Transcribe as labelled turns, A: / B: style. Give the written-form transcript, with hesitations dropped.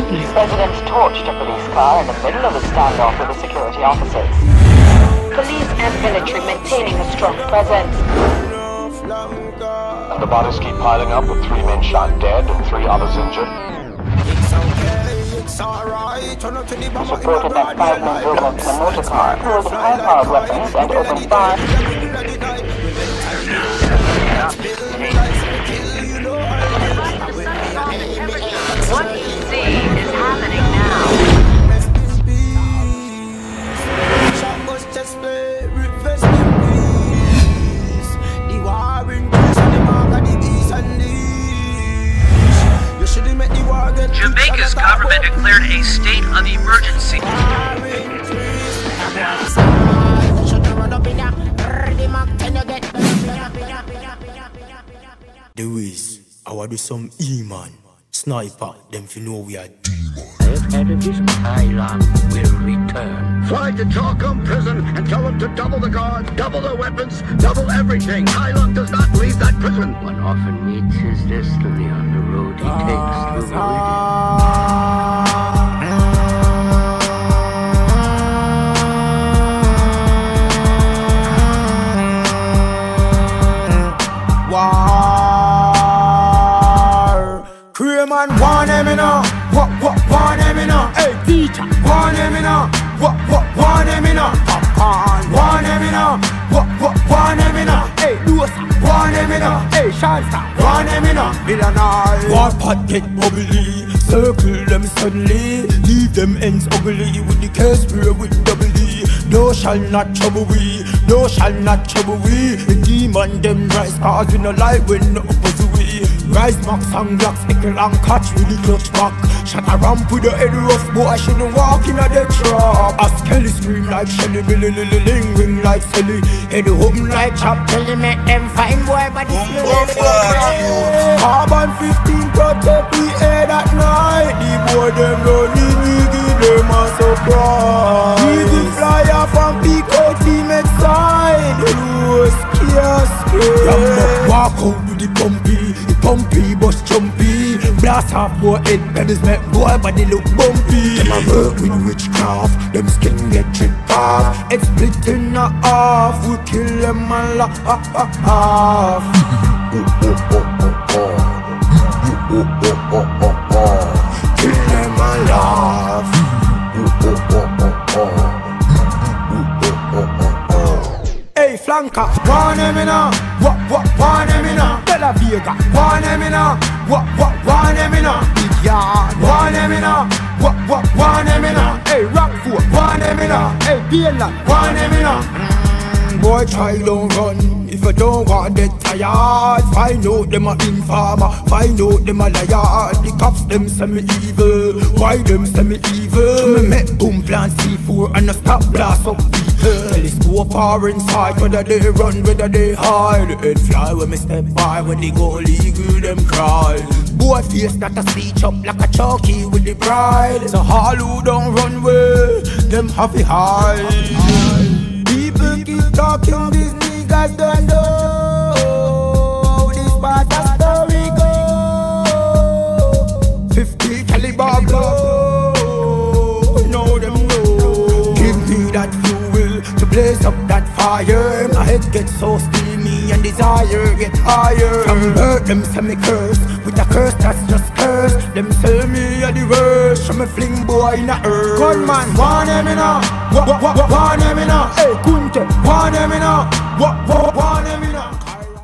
A: Residents torched a police car in the middle of a standoff with the security officers. Police and military maintaining a strong presence.
B: And the bodies keep piling up with 3 men shot dead and 3 others injured.
A: Supported by 5 men drove up to a motor car, pulled high-powered weapons and opened fire.
C: What you see is happening now.
D: Jamaica's government declared a state of emergency.
E: The ways, I want do some E-man. Sniper, them fi know we are demons.
F: If Edifice Island will return.
G: Fly to Chalcombe prison and tell them to double the guard, double the weapons, double everything. Hylock does not leave that prison.
F: One often meets his destiny on the road he takes through Meridian.
E: Man, want him now? What, want him now? Hey, teacher, want him now? What, want him now? Popcorn, want him now? What, want him now? Hey, Lusa, want him now? Hey, Shansta, want him now? Millionaire. War pot get bubbly, circle them suddenly, leave them ends ugly with the case spray with double D. No shall not trouble we, no shall not trouble we. The demon them rise, cause we no like when no oppose we. Rise max and black, pickle and catch with the clutch back. Shut a ramp with the head rough, boy I shouldn't walk in a dead trap. As Kelly scream like Shelly, Billy, Lily, Ling, ring like Sally. Head open like chop, tell you make them fine boy, but it's Carbon 15 protect we head at night. The boy them running, we give them a surprise. We the flyer from Pico team side. Loose, scared. Walk out with the pumpy, bus jumpy. Blast off boy head, pedals make boy body look bumpy. Them a work with witchcraft, them skin get chipped off. It's splitting off, we kill them and laugh. Kill them and laugh. Hey flanker, want him now? What, want him now? Bella Vega, want him now? What, want him now? Big Yard, want him now? What, want him now? Hey Rockford, want him now? Hey Bailand, want him now? Boy try don't run, if you don't want get tired. Find out them a informer, find out them a liar. The cops them semi-evil, why them semi-evil? Me make boom plant C4 and a stop blast up people. Telescope far inside, whether they run, whether they hide. Head fly when me step by, when they go legal them cry. Boy face that a speech up like a chalky with the pride. So all who don't run way, them have to hide. People keep talking, these niggas don't know how this part of story go. 50 caliber blow, know them know. Give me that fuel to blaze up that fire. My head gets so steamy and desire get higher. Some hurt them semi-curse, with a curse that's just curse. Them tell me you're the worst, so me fling boy in the earth. Gunman, want him now? What, want him now? Hey, Kunte, want him now? What, want him now?